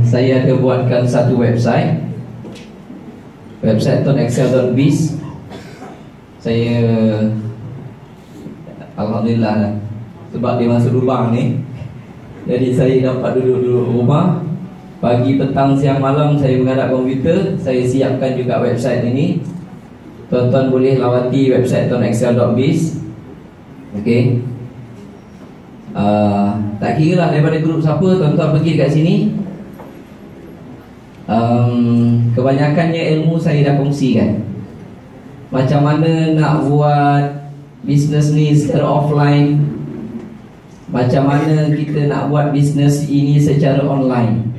Saya ada buatkan satu website tonexcel.biz. Saya alhamdulillah lah, sebab dia masuk lubang ni, jadi saya dapat duduk rumah. Pagi, petang, siang, malam saya menghadap komputer. Saya siapkan juga website ini. Tuan-tuan boleh lawati website tonexcel.biz. Okey. Tak kira lah daripada grup siapa, tuan-tuan pergi dekat sini. Kebanyakannya ilmu saya dah kongsikan. Macam mana nak buat bisnes ni secara offline, macam mana kita nak buat bisnes ini secara online.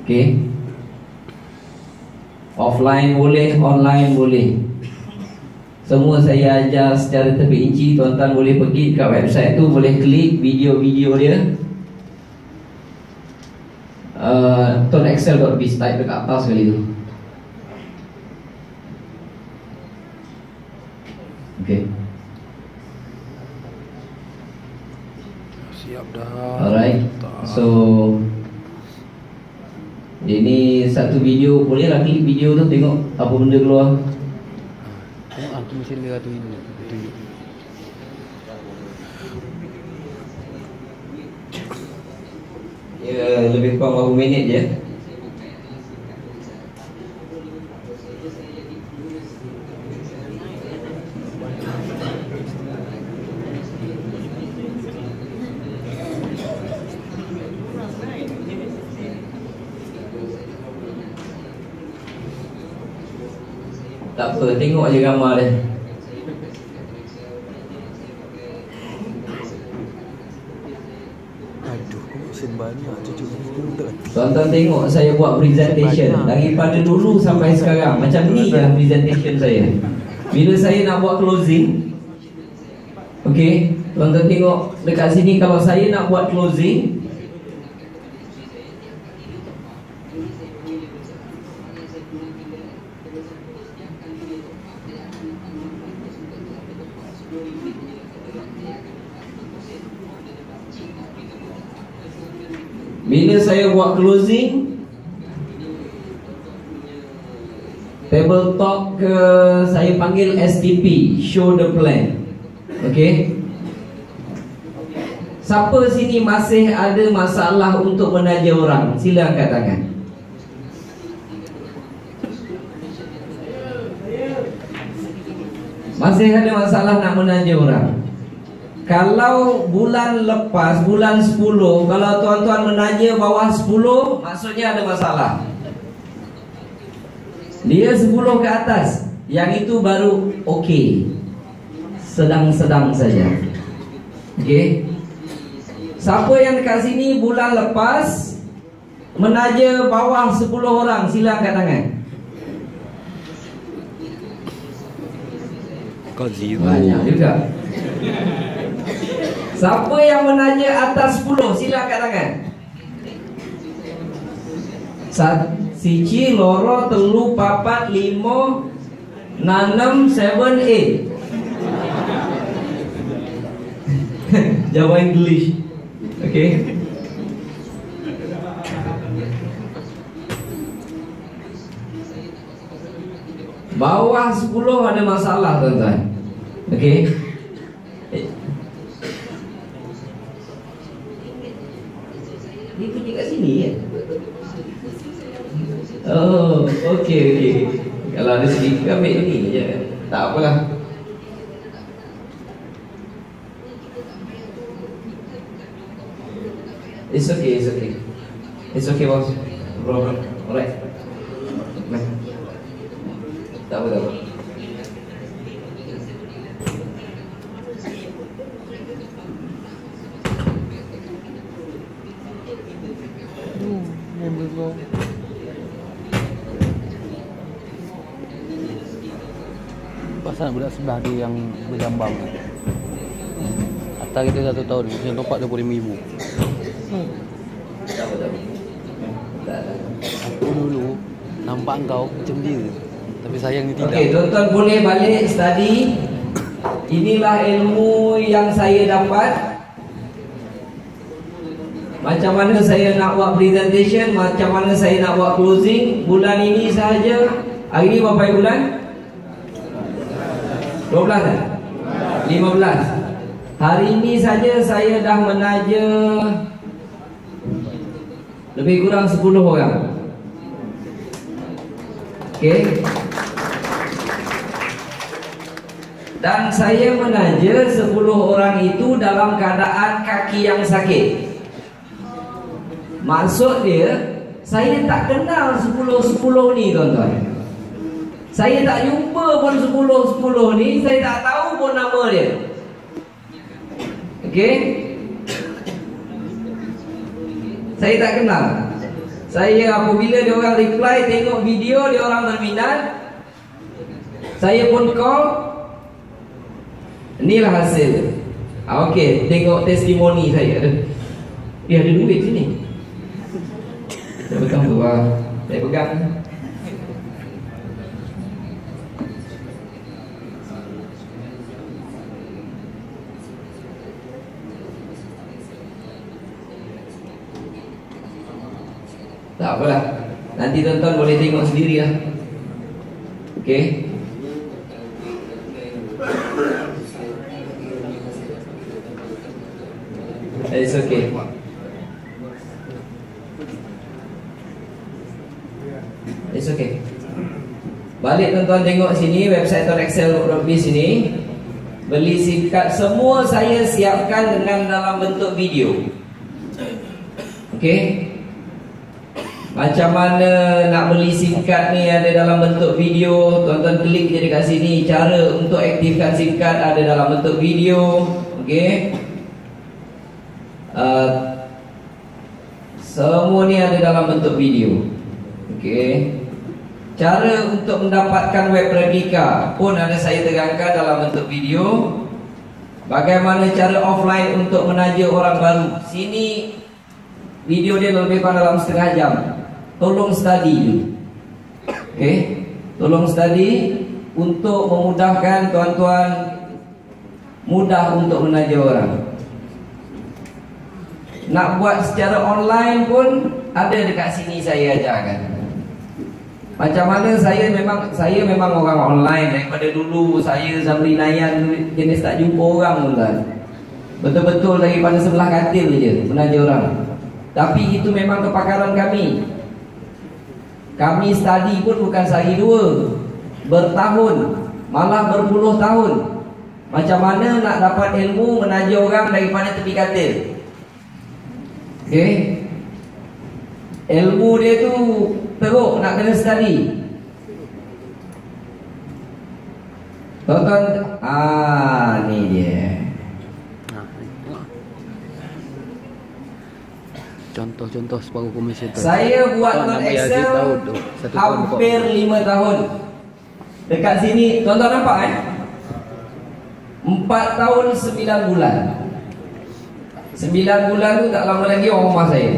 Okay, offline boleh, online boleh. Semua saya ajar secara terperinci. Tuan-tuan boleh pergi ke website tu, boleh klik video-video dia. tonexcel.biz, type dekat atas sekali tu. Okay. Siap dah. Alright. So ini satu video, bolehlah klik video tu, tengok apa benda keluar. Aku mesin dia tu ini. Ya, lebih kurang berapa minit je. Tak apa, tengok je gambar dia. Aduh, mesin banyak cucu. Tuan-tuan tengok saya buat presentation daripada dulu sampai sekarang. Macam ni je presentation saya. Bila saya nak buat closing, okey, tuan-tuan tengok dekat sini. Kalau saya nak buat closing, bila saya buat closing, table talk ke, saya panggil STP, show the plan. Okay. Siapa sini masih ada masalah untuk menaja orang? Sila angkat tangan. Masih ada masalah nak menaja orang? Kalau bulan lepas, bulan 10, kalau tuan-tuan menaja bawah 10, maksudnya ada masalah. Dia 10 ke atas, yang itu baru okey, sedang-sedang saja. Okey. Siapa yang dekat sini bulan lepas menaja bawah 10 orang, sila angkat tangan. Kau zero. Banyak juga. Siapa yang menaja atas 10, sila angkat tangan. Siji, loro, telu, papat, limo, nanem, 7, 8. Jawa English. Okay. Bawah 10 ada masalah, tuan-tuan. Okay. Dia pergi kat sini ya? Oh, okey. Kalau ada sedikit ambil ni je. Tak apalah. It's okay. It's okay, boss. No problem. Alright. Tak apa. Pasal budak sebelah dia yang berjambang. Atas kita 1 tahun, yang topak 25,000. Aku dulu nampak kau macam dia, tapi sayang ni tidak. Okey, tuan-tuan boleh balik study. Inilah ilmu yang saya dapat. macam mana saya nak buat presentation, macam mana saya nak buat closing. Bulan ini sahaja, hari ini berapa bulan? 12 kan? 15. Hari ini saja saya dah menaja lebih kurang 10 orang. Okey. Dan saya menaja 10 orang itu dalam keadaan kaki yang sakit. Maksud dia, saya tak kenal 10-10 ni tuan-tuan. Saya tak jumpa pun 10-10 ni, saya tak tahu pun nama dia. Okey? Saya tak kenal. Saya apabila dia orang reply, tengok video dia orang berminat, saya pun call. Inilah hasil. Okey, tengok testimoni saya. Dia ada duit sini. Saya pegang tu lah. Saya pegang. Tak apalah. Nanti tuan-tuan boleh tengok sendiri lah. Okey. It's okay. It's okay. Balik tuan-tuan tengok sini, website tonexcel.biz sini. Beli SIM card semua saya siapkan dengan dalam bentuk video. Okey. Macam mana nak beli SIM card ni ada dalam bentuk video. Tuan-tuan klik je dekat sini. Cara untuk aktifkan SIM card ada dalam bentuk video. Okey. Semua ni ada dalam bentuk video. Okey. Cara untuk mendapatkan web replika pun ada saya terangkan dalam bentuk video. Bagaimana cara offline untuk menaja orang baru. Sini video dia lebih kurang dalam setengah jam. Tolong study dulu. Okey. Tolong study untuk memudahkan tuan-tuan mudah untuk menaja orang. Nak buat secara online pun ada dekat sini saya ajarkan. Macam mana saya memang orang online daripada dulu. Saya Zamri Nayan jenis tak jumpa orang tuan. Betul-betul daripada sebelah katil je menaja orang. Tapi itu memang kepakaran kami. Kami study pun bukan sehari dua, bertahun, malah berpuluh tahun. Macam mana nak dapat ilmu menaja orang daripada tepi katil. Okay. Ilmu dia tu teruk, nak kena study. Tuan-tuan, ni dia. Contoh-contoh separuh komisi tu. Saya buat Excel hampir 5 tahun. Dekat sini, tuan-tuan nampak 4 tahun 9 bulan. 9 bulan tu tak lama lagi orang rumah saya.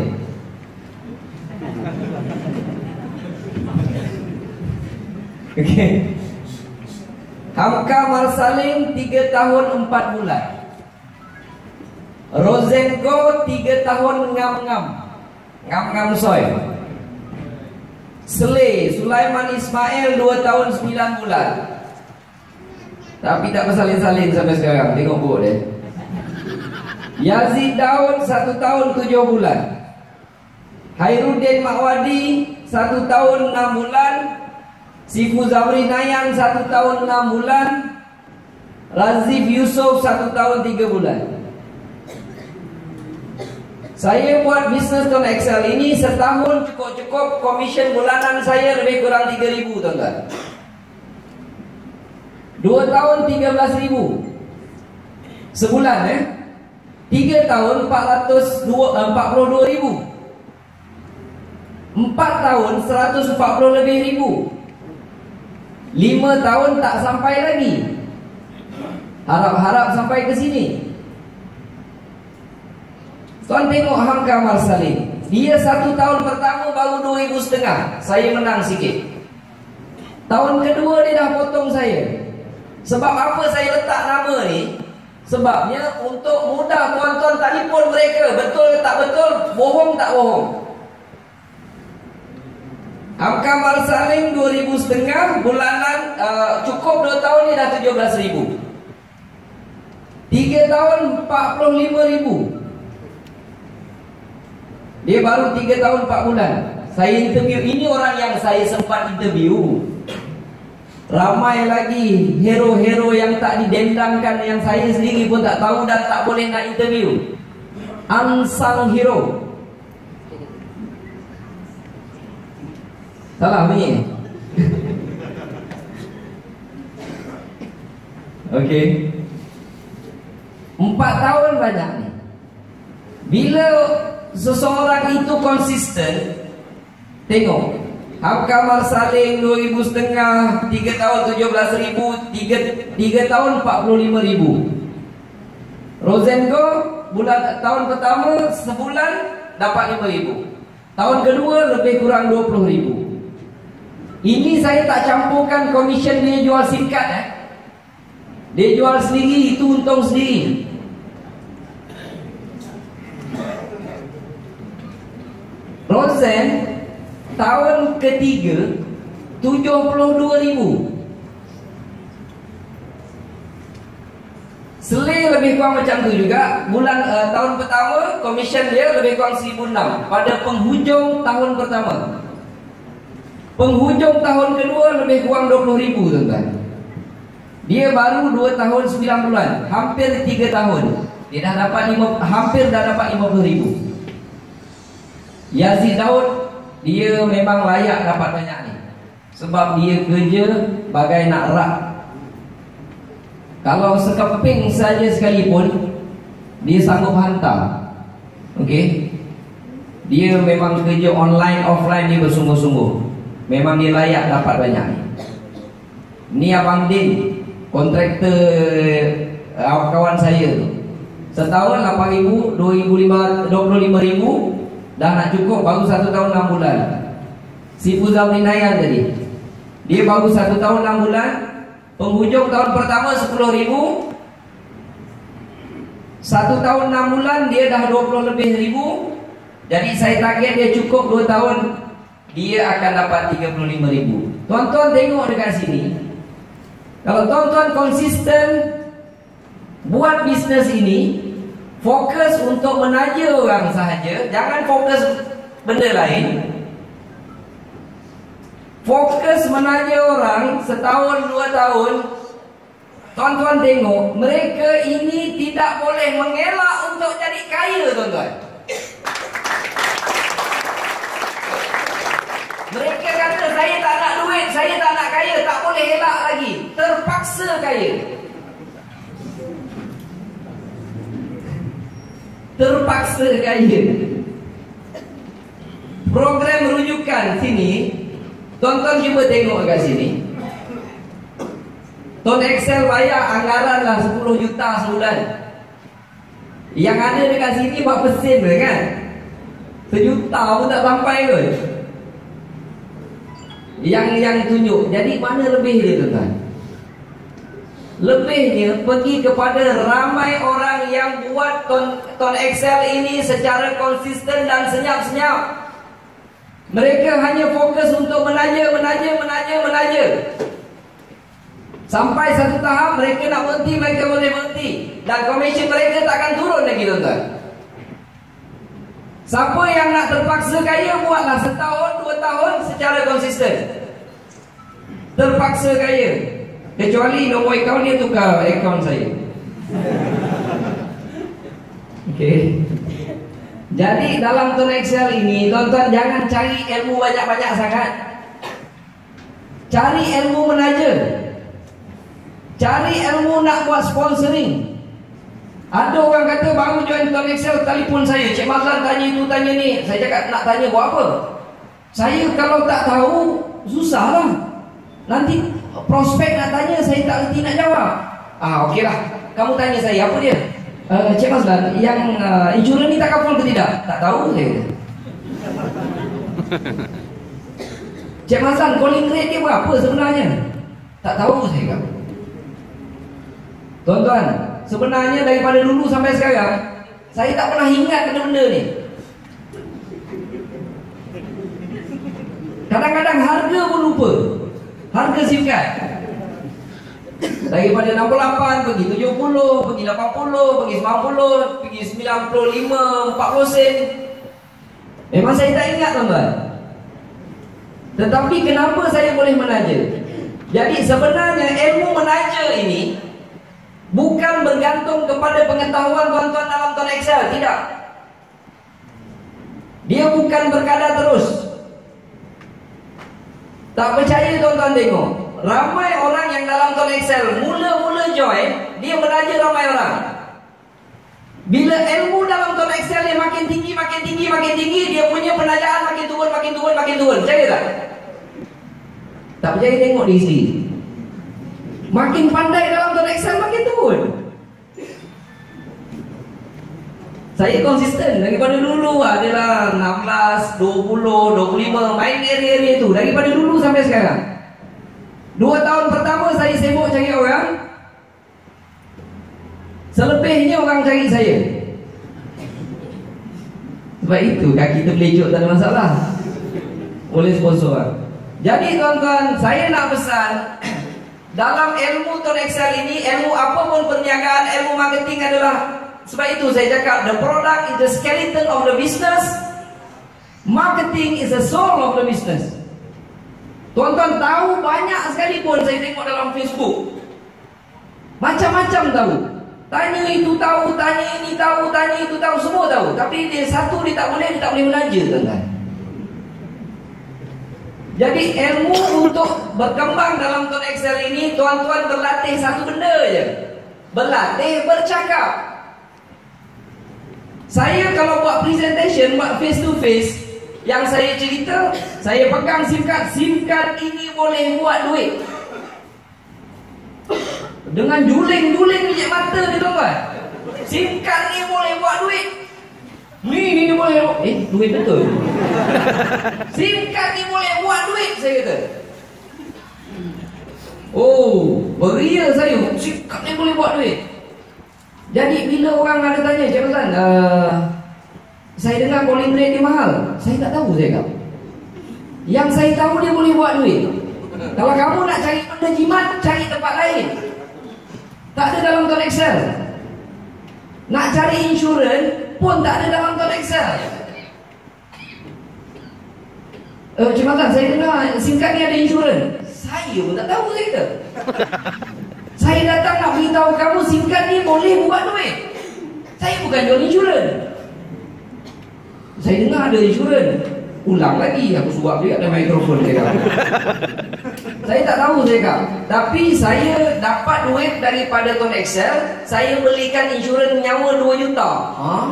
Okey. Hamka Marsalim 3 tahun 4 bulan. Rosenko 3 tahun ngam-ngam soy. Sulaiman Ismail 2 tahun 9 bulan. Tapi tak bersalin-salin sampai sekarang. Tengok buruk dia. Yazid Daud 1 tahun 7 bulan. Hairudin Makwadi 1 tahun 6 bulan. Sifu Zamri Nayan 1 tahun 6 bulan. Razif Yusof 1 tahun 3 bulan. Saya buat bisnes Ton Excel ini setahun cukup-cukup. Komisen bulanan saya lebih kurang 3,000 tuan-tuan. 2 tahun 13,000 sebulan 3 tahun 42,000. 4 tahun 140 lebih ribu. 5 tahun tak sampai lagi. Harap-harap sampai ke sini. Tuan tengok Hamka Marsalim. Dia 1 tahun pertama baru 2,500. Saya menang sikit. Tahun kedua dia dah potong saya. Sebab apa saya letak nama ni? Sebabnya untuk mudah tuan-tuan telefon mereka. Betul tak tak betul, bohong tak bohong. Angka marsaling 2.500 bulanan, cukup 2 tahun ni dah 17.000. 3 tahun 45.000. Dia baru 3 tahun 4 bulan. Saya interview, ini orang yang saya sempat interview. Ramai lagi hero-hero yang tak didendangkan, yang saya sendiri pun tak tahu dan tak boleh nak interview. Unsung hero. Salah bunyi. Okey. 4 tahun banyak ni. Bila seseorang itu konsisten, tengok Hamka Marsaling 2.500, 3 tahun 17.000, 3 tahun 45.000. Rosengo tahun pertama sebulan dapat 5.000. Tahun kedua lebih kurang 20.000. Ini saya tak campurkan komisen dia jual singkat. Dia jual sendiri, itu untung sendiri. Rosen tahun ketiga 72.000. Selai lebih kurang macam tu juga. Tahun pertama komisen dia lebih kurang 1.600 pada penghujung tahun pertama. Penghujung tahun kedua lebih kurang 20.000, tuan-tuan. Dia baru 2 tahun 9 bulan, hampir 3 tahun. Dia dah dapat hampir dah dapat 50.000. Yazid Daud, dia memang layak dapat banyak ni. Sebab dia kerja bagai nak rak. Kalau sekeping saja sekalipun, dia sanggup hantar. Okey. Dia memang kerja online, offline, dia bersungguh-sungguh. Memang dia layak dapat banyak ni. Ni Abang Din, kontraktor kawan saya tu. Setahun 8.000, 25.000 dah nak cukup, baru 1 tahun 6 bulan. Si Fuzal Ninayan tadi, dia baru 1 tahun 6 bulan. Penghujung tahun pertama 10.000. 1 tahun 6 bulan dia dah 20 lebih ribu. Jadi saya target dia cukup 2 tahun, dia akan dapat 35.000. Tuan-tuan tengok dekat sini. Kalau tuan-tuan konsisten buat bisnes ini, fokus untuk menaja orang sahaja, jangan fokus benda lain. Fokus menaja orang setahun 2 tahun. Tuan-tuan tengok, mereka ini tidak boleh mengelak untuk jadi kaya, tuan-tuan. Mereka kata saya tak nak duit, saya tak nak kaya, tak boleh elak lagi, terpaksa kaya. Terpaksa kaya. Program rujukan sini, tuan-tuan cuba tengok kat sini. Ton Excel bayar anggaran lah 10 juta sebulan. Yang ada dekat sini berapa sen kan? 1 juta pun tak sampai kot. Yang tunjuk. Jadi mana lebih dia, tuan-tuan? Lebihnya pergi kepada ramai orang yang buat ton Excel ini secara konsisten dan senyap-senyap. Mereka hanya fokus untuk menaja. Sampai satu tahap mereka nak berhenti, mereka boleh berhenti. Dan komisen mereka takkan turun lagi, tuan-tuan. Siapa yang nak terpaksa kaya, buatlah setahun, 2 tahun secara konsisten. Terpaksa kaya. Kecuali nombor akaun dia tukar akaun saya. Okey. Jadi dalam ton Excel ini, tuan-tuan jangan cari ilmu banyak-banyak sangat. Cari ilmu menaja. Cari ilmu nak buat sponsoring. Ada orang kata baru join ton Excel, telefon saya, Cik Mazlan tanya itu tanya ni. Saya cakap nak tanya buat apa? Saya kalau tak tahu susah lah. Nanti prospek nak tanya, saya tak reti nak jawab. Okey lah, kamu tanya saya apa dia? Cik Mazlan, yang insurans ni tak kaful ke tidak? Tak tahu saya. Cik Mazlan, calling rate dia berapa sebenarnya? Tak tahu saya kata. Tuan-tuan, sebenarnya daripada dulu sampai sekarang saya tak pernah ingat benda-benda ni. harga pun lupa. Harga SIM card daripada 68 pergi 70, pergi 80, pergi 90, pergi 95, 40 sen. Memang saya tak ingat tuan-tuan. Tetapi kenapa saya boleh menaja? Jadi sebenarnya ilmu menaja ini bukan bergantung kepada pengetahuan tuan-tuan dalam Tuan Excel. Tidak. Dia bukan berkadar terus. Tak percaya tuan-tuan tengok, ramai orang yang dalam Tuan Excel mula-mula join, dia menaja ramai orang. Bila ilmu dalam Tuan Excel dia makin tinggi, makin tinggi, makin tinggi, dia punya penajaan makin turun, makin turun, makin turun. Percaya tak? Tak percaya tengok di sini. Makin pandai dalam Tuan Excel makin turun. Saya konsisten daripada dulu adalah 16, 20, 25, main area-area itu daripada dulu sampai sekarang. 2 tahun pertama saya sibuk cari orang, selebihnya orang cari saya. Sebab itu kaki terpelecut tak ada masalah, boleh sponsor. Jadi tuan-tuan, saya nak pesan dalam ilmu Tuan Excel ini, ilmu apapun perniagaan, ilmu marketing adalah, sebab itu saya cakap the product is the skeleton of the business, marketing is the soul of the business. Tuan-tuan tahu banyak sekali pun saya tengok dalam Facebook, macam-macam tahu. Tanya itu tahu, tanya ini tahu, tanya itu tahu, semua tahu. Tapi dia satu dia tak boleh menaja tuan-tuan. Jadi ilmu untuk berkembang dalam Tuan Excel ini, tuan-tuan berlatih satu benda je, berlatih bercakap. Saya kalau buat presentation, buat face to face, yang saya cerita, saya pegang SIM card ini boleh buat duit. Dengan juling-juling minyak mata ni tuan-tuan, SIM card ni boleh buat duit. Ni boleh duit betul. SIM card ni boleh buat duit, saya kata. Oh, beria saya, SIM card ni boleh buat duit. Jadi bila orang ada tanya, Cik Mazlan, saya dengar calling rate dia mahal. Saya tak tahu, saya kata. Yang saya tahu dia boleh buat duit. Kalau kamu nak cari benda jimat, cari tempat lain. Tak ada dalam Tuan Excel. Nak cari insurans pun tak ada dalam Tuan Excel. Cik Mazlan, saya dengar SIM card ni ada insurans. Saya pun tak tahu, saya kata. Saya datang nak beritahu kamu SIM card ni boleh buat duit. Saya bukan jual insurans. Saya dengar ada insurans. Ulang lagi, aku suap dia ada mikrofon dia kata. Saya tak tahu, saya kata. Tapi saya dapat duit daripada Tuan Excel. Saya belikan insurans nyawa 2 juta.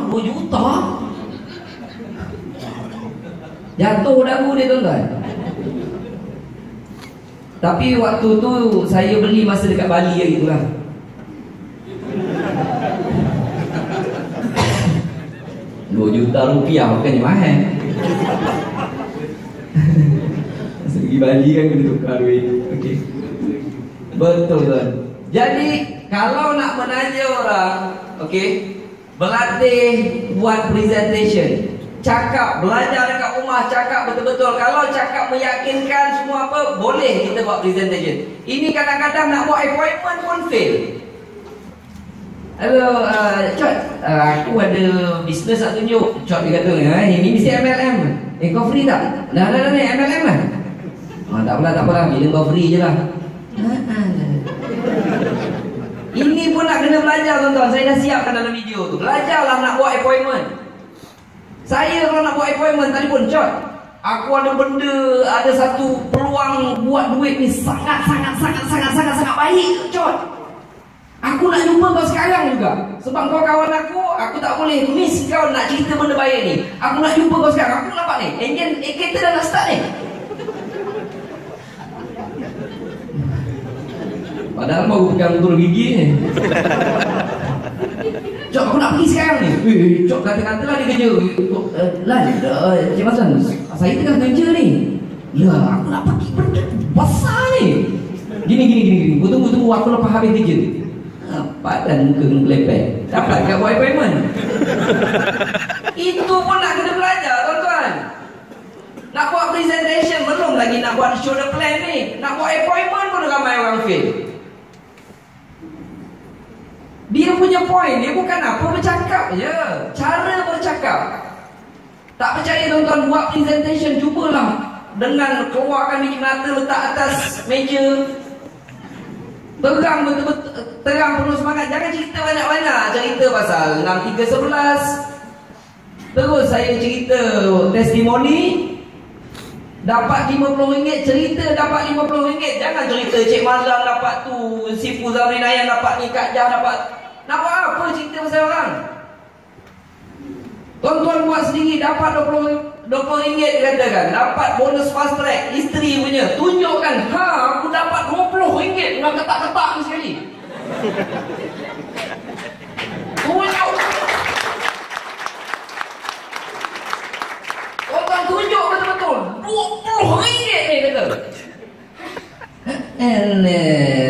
2 juta? Jatuh dagu dia tuan-tuan. Tapi waktu tu saya beli masa dekat Bali ya itulah. Rp2 juta bukannya mahal. Segi Bali kan kena tukar duit. Okey. Betul tuan. Jadi kalau nak menaja orang, okey, berlatih buat presentation. Cakap, belajar dekat rumah, cakap betul-betul. Kalau cakap meyakinkan semua apa, boleh kita buat presentation. Ini kadang-kadang nak buat appointment pun fail. Hello, Cot, aku ada bisnes nak tunjuk. Cot dia kata, ini mesti MLM. Kau free tak? Dah ni MLM lah. Tak apalah, bila kau free je lah. Ini pun nak kena belajar tuan-tuan. Saya dah siapkan dalam video tu. Belajarlah nak buat appointment. Saya kalau nak buat appointment telefon, Cot, aku ada benda, ada satu peluang buat duit ni sangat baik, Cot. Aku nak jumpa kau sekarang juga. Sebab kau kawan aku tak boleh miss kau nak cerita benda baik ni. Aku nak jumpa kau sekarang. Aku nampak ni, enjin kereta dah nak start ni. Padahal baru pegang betul gigi ni. Cok, aku nak pergi sekarang ni. Cok, kata-kata lah dia kerja. Lan, Cik Mazlan, saya tengah kerja ni. Lah, aku nak pergi benda besar ni. Gini. Tunggu aku lepas habis kerja. Padan muka kena kelepek. Dapat kat buat appointment. Itu pun nak kena belajar, tuan-tuan. Nak buat presentation belum lagi nak buat show the plan ni. Nak buat appointment pun ramai orang fail. Dia punya point, dia bukan apa bercakap je, cara bercakap. Tak percaya tuan-tuan, buat presentation, cubalah dengan keluarkan biji melata, letak atas meja, terang betul-betul, terang penuh semangat. Jangan cerita banyak-banyak. Cerita pasal 6311. Terus saya cerita testimoni, dapat RM50, cerita dapat RM50. Jangan cerita Cik Mazlan dapat tu, si Fuzamrin Ayan dapat ni, Kak Jah dapat. Nak buat apa cerita pasal orang? Tuan-tuan buat sendiri, dapat RM20 katakan, dapat bonus fast track, isteri punya, tunjukkan, aku dapat RM20 dengan ketak-ketak ni sekali. Tunjuk. Tuan-tuan tunjuk betul-betul RM20 ni kata.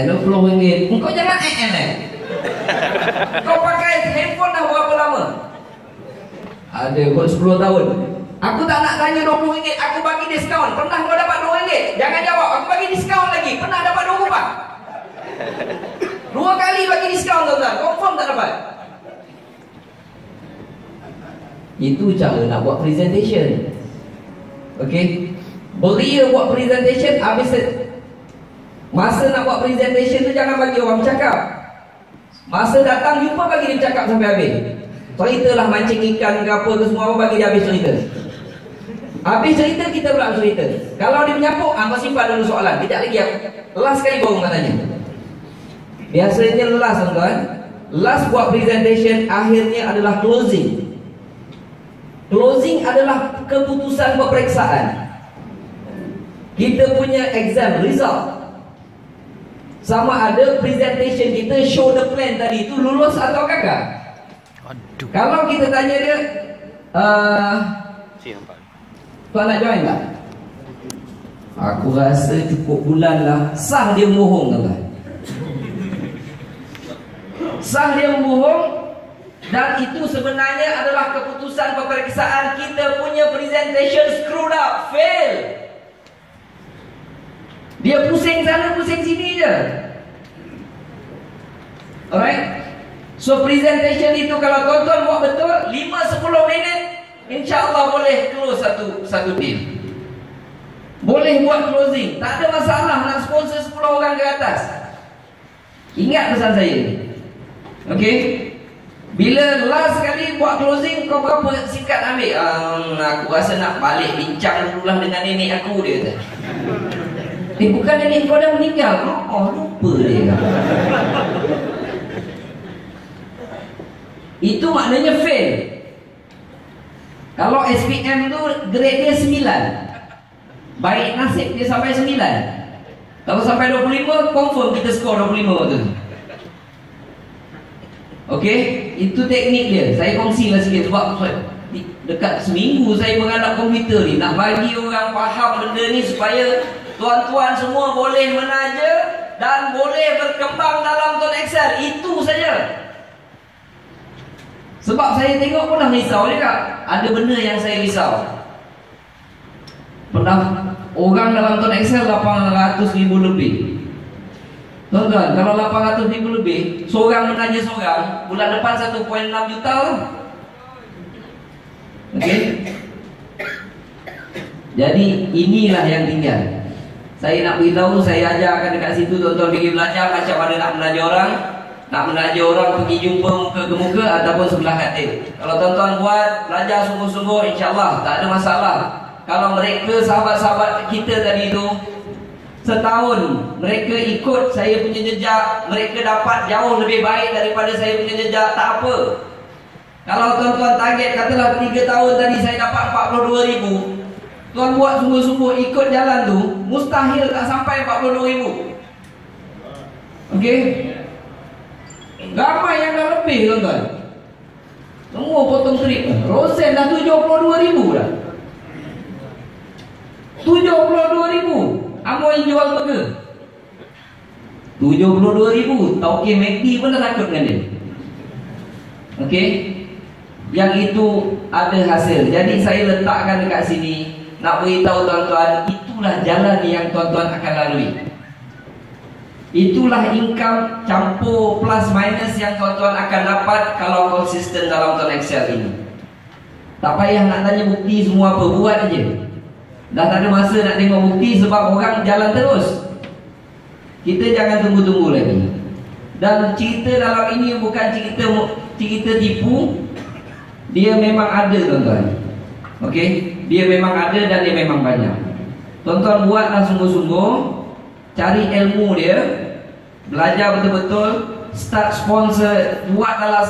RM20. Kau jangan kau pakai handphone dah berapa lama? Ada kot 10 tahun. Aku tak nak tanya RM20, aku bagi diskaun. Pernah kau dapat RM2? Jangan jawab, aku bagi diskaun lagi. Pernah dapat RM2? 2 kali bagi diskaun tuan-tuan. Confirm tak dapat? Itu cara nak buat presentation. Okay, beria buat presentation. Habis masa nak buat presentation tu jangan bagi orang bercakap. Masa datang jumpa bagi dia bercakap sampai habis. Ceritalah mancing ikan ke apa ke semua, apa bagi dia habis cerita. Habis cerita kita pula cerita. Kalau dia menyapuk, kau simpan dulu soalan. Kejap lagi aku last sekali baru nak tanya. Biasanya last tuan-tuan, last buat presentation akhirnya adalah closing. Closing adalah keputusan peperiksaan. Kita punya exam result. Sama ada presentation kita show the plan tadi itu lulus atau gagal. Aduh. Kalau kita tanya dia, tuan nak join tak? Aku rasa cukup bulan lah. Sah dia bohong tuan. Sah dia bohong. Dan itu sebenarnya adalah keputusan peperiksaan. Kita punya presentation screwed up, fail. Dia pusing sana, pusing sini je. Alright. So presentation itu kalau tuan-tuan buat betul 5-10 minit, InsyaAllah boleh close satu deal. Boleh buat closing. Tak ada masalah nak sponsor 10 orang ke atas. Ingat pesan saya. Okay. Bila last kali buat closing, kau berapa singkat ambil? Aku rasa nak balik bincang dululah dengan nenek aku, dia kata. Bukan nenek kau dah meninggal. Oh, lupa dia. Itu maknanya fail. Kalau SPM tu grade dia 9, baik nasib dia sampai 9. Kalau sampai 25, confirm kita skor 25 tu. Okey, itu teknik dia. Saya kongsilah sikit sebab dekat seminggu saya mengalap komputer ni, nak bagi orang faham benda ni supaya tuan-tuan semua boleh menaja dan boleh berkembang dalam Tuan Excel. Itu saja. Sebab saya tengok pun dah risau juga. Ada benda yang saya risau. Pernah orang dalam Tuan Excel 800,000 lebih. Tuan-tuan, kalau 800,000 lebih, seorang menaja seorang, bulan depan 1.6 juta tu. Okey. Jadi inilah yang tinggal. Saya nak beritahu, saya ajarkan dekat situ, tuan-tuan pergi belajar macam mana nak menaja orang. Nak menaja orang pergi jumpa muka ke muka ataupun sebelah katil. Kalau tuan-tuan buat, belajar sungguh-sungguh, insya-Allah tak ada masalah. Kalau mereka sahabat-sahabat kita tadi tu setahun mereka ikut saya punya jejak, mereka dapat jauh lebih baik daripada saya punya jejak, tak apa. Kalau tuan-tuan target, katalah 3 tahun tadi saya dapat 42,000, tuan buat sungguh-sungguh ikut jalan tu, mustahil tak sampai 42,000. Okey. Ramai yang dah lebih tuan-tuan. Semua potong trip. Rosen dah 72,000 dah. 72,000. Amoy jual burger 72,000. Tauke McD pun dah takut dengan dia. Okey. Yang itu ada hasil. Jadi saya letakkan dekat sini, nak beritahu tuan-tuan, itulah jalan yang tuan-tuan akan lalui. Itulah income campur plus minus yang tuan-tuan akan dapat kalau konsisten dalam Tuan Excel ini. Tak payah nak tanya bukti semua apa, buat aja. Dah tak ada masa nak tengok bukti sebab orang jalan terus. Kita jangan tunggu-tunggu lagi. Dan cerita dalam ini bukan cerita tipu. Dia memang ada tuan-tuan. Okey, dia memang ada dan dia memang banyak. Tuan-tuan buatlah sungguh-sungguh, cari ilmu dia, belajar betul-betul, start sponsor, buat dalam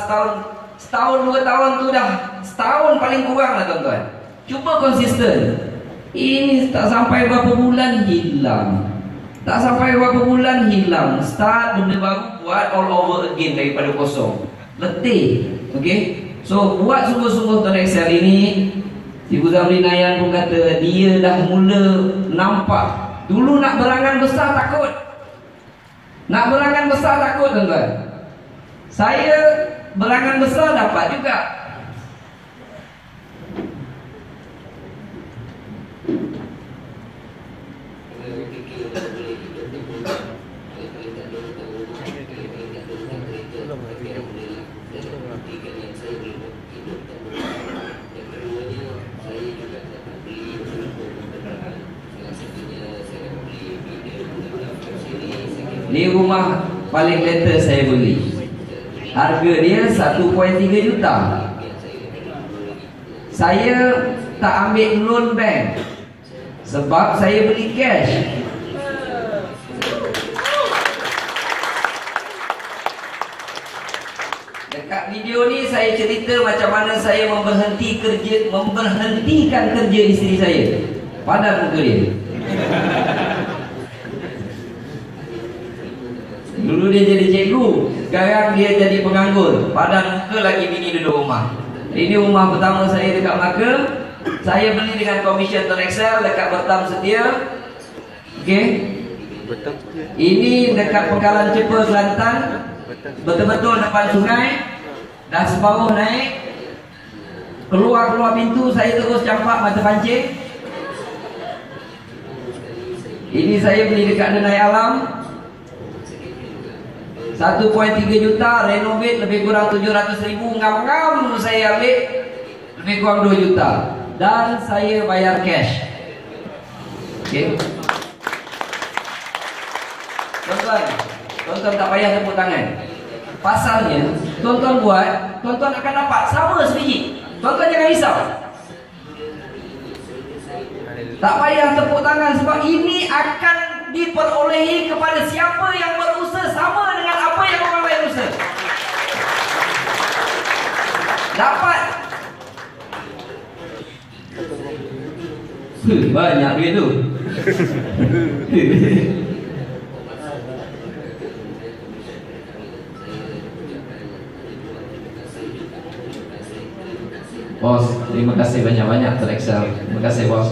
setahun 2 tahun tu dah. Setahun paling kurang lah tuan-tuan. Cuba konsisten. Ini tak sampai berapa bulan hilang. Tak sampai berapa bulan hilang. Start benda baru, buat all over again daripada kosong. Letih. Okey. So buat sungguh-sungguh Tuan Excel ini. Ibu Zamri Nayan pun kata dia dah mula nampak. Dulu nak berangan besar takut. Nak berangan besar takut tuan-tuan. Saya berangan besar dapat juga. Ni rumah paling latest saya beli. Harga dia 1.3 juta. Saya tak ambil loan bank sebab saya beli cash. Dekat video ni saya cerita macam mana saya memberhentikan kerja isteri saya. Padan muka dia. Dulu dia jadi cikgu, sekarang dia jadi penganggur. Padan muka lagi bini duduk rumah. Ini rumah pertama saya dekat Melaka. Saya beli dengan komisen Tuan Excel dekat Bertam Setia. Okey. Ini dekat Pengkalan Cepa, Kelantan. Betul-betul depan sungai. Dah separuh naik. Keluar pintu saya terus campak mata pancing. Ini saya beli dekat Denai Alam. 1.3 juta, renovate lebih kurang 700,000. Ngam-ngam saya ambil lebih kurang 2 juta. Dan saya bayar cash. Okey. Tuan-tuan tak payah tepuk tangan. Pasalnya, tuan-tuan buat, tuan-tuan akan dapat sama sebiji. Tuan-tuan jangan risau. Tak payah tepuk tangan sebab ini akan diperolehi kepada siapa yang berusaha sama dengan apa yang orang lain usaha. Dapat. Banyak duit tu. Bos, terima kasih banyak-banyak Tuan Excel. Terima kasih bos.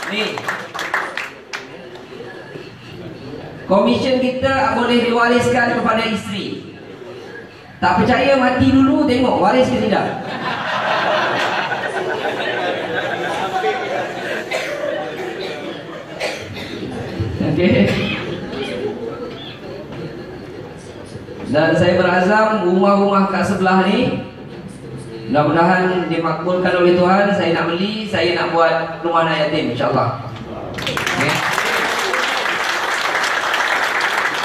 Ni komisen kita boleh diwariskan kepada isteri. Tak percaya mati dulu tengok waris ke tidak. Okey. Dan saya berazam rumah-rumah kat sebelah ni mudah-mudahan dimakbulkan oleh Tuhan. Saya nak beli, saya nak buat rumah anak yatim insya-Allah. Okay.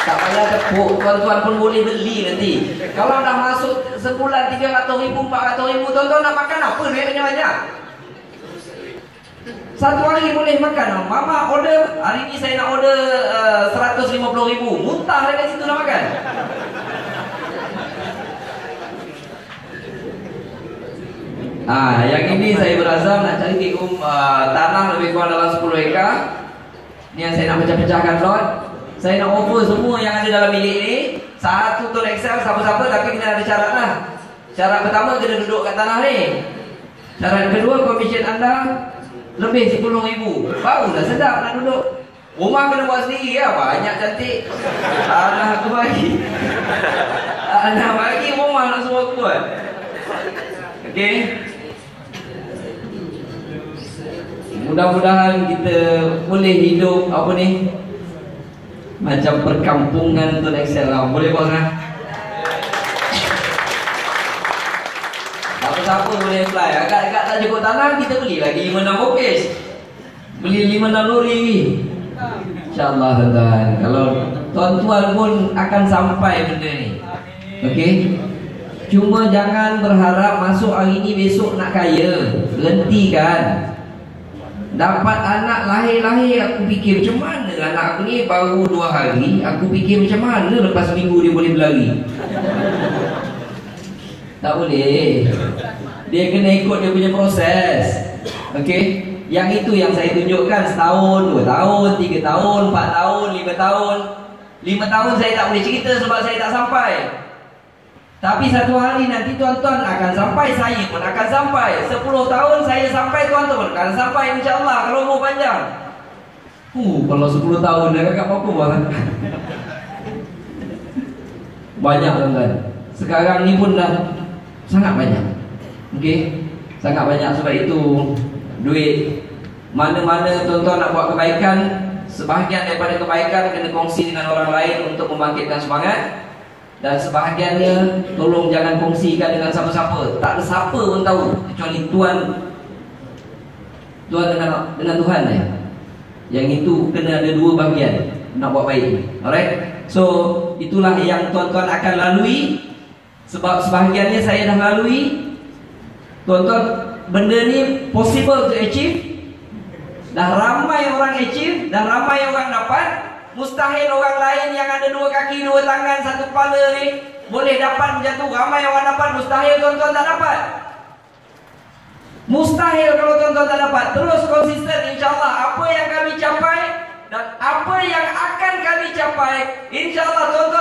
Tak payah tepuk, tuan-tuan pun boleh beli nanti. Kalau dah masuk sebulan 300,000, 400,000, tuan-tuan nak makan apa duit banyak-banyak? Satu hari boleh makan. Mama order, hari ni saya nak order 150,000. Muntah dekat situ nak makan. Yang ini saya berazam nak cari tanah lebih kurang dalam 10 ekar. Ni yang saya nak pecah-pecahkan lot. Saya nak offer semua yang ada dalam bilik ni. Satu Tuan Excel siapa-siapa, tapi kena ada syarat lah. Syarat pertama kena duduk kat tanah ni. Syarat kedua komisen anda lebih 10,000. Barulah sedap nak duduk. Rumah kena buat sendiri ya, banyak cantik. Anak aku bagi. Anak bagi rumah nak suruh aku buat. Okey. mudah-mudahan kita boleh hidup apa ni, macam perkampungan Tuan Excel lah. Boleh bos kan? Siapa boleh apply. Agak-agak tak cukup tanah, kita beli lagi 5-6 bokis, beli 5-6 lori. InsyaAllah tuan. Kalau tuan-tuan pun akan sampai benda ni. Okey. Cuma jangan berharap masuk hari ni besok nak kaya. Berhentikan. Dapat anak lahir-lahir, aku fikir macam mana anak aku ni baru 2 hari, aku fikir macam mana lepas minggu dia boleh berlari. Tak boleh. Dia kena ikut dia punya proses. Okey. Yang itu yang saya tunjukkan, setahun, 2 tahun, 3 tahun, 4 tahun, 5 tahun. 5 tahun saya tak boleh cerita sebab saya tak sampai. Tapi satu hari nanti tuan-tuan akan sampai, saya pun akan sampai. 10 tahun saya sampai, tuan-tuan akan sampai insya-Allah kalau umur panjang. Kalau 10 tahun dah kakak apa buat? Banyak tuan-tuan. Sekarang ni pun dah sangat banyak. Okey. Sangat banyak, sebab itu duit mana-mana tuan-tuan nak buat kebaikan, sebahagian daripada kebaikan kena kongsi dengan orang lain untuk membangkitkan semangat. Dan sebahagiannya tolong jangan kongsikan dengan siapa-siapa. Tak ada siapa pun tahu kecuali Tuhan dengan Tuhan ya. Yang itu kena ada 2 bahagian nak buat baik. Alright. So itulah yang tuan-tuan akan lalui. Sebab sebahagiannya saya dah lalui. Tuan-tuan, benda ni possible to achieve. Dah ramai orang achieve, dah ramai orang dapat. Mustahil orang lain yang ada 2 kaki, 2 tangan, 1 kepala ni boleh dapat macam tu. Ramai orang dapat, mustahil tuan-tuan tak dapat. Mustahil kalau tuan-tuan tak dapat. Terus konsisten, insya-Allah apa yang kami capai dan apa yang akan kami capai, insya-Allah tuan-tuan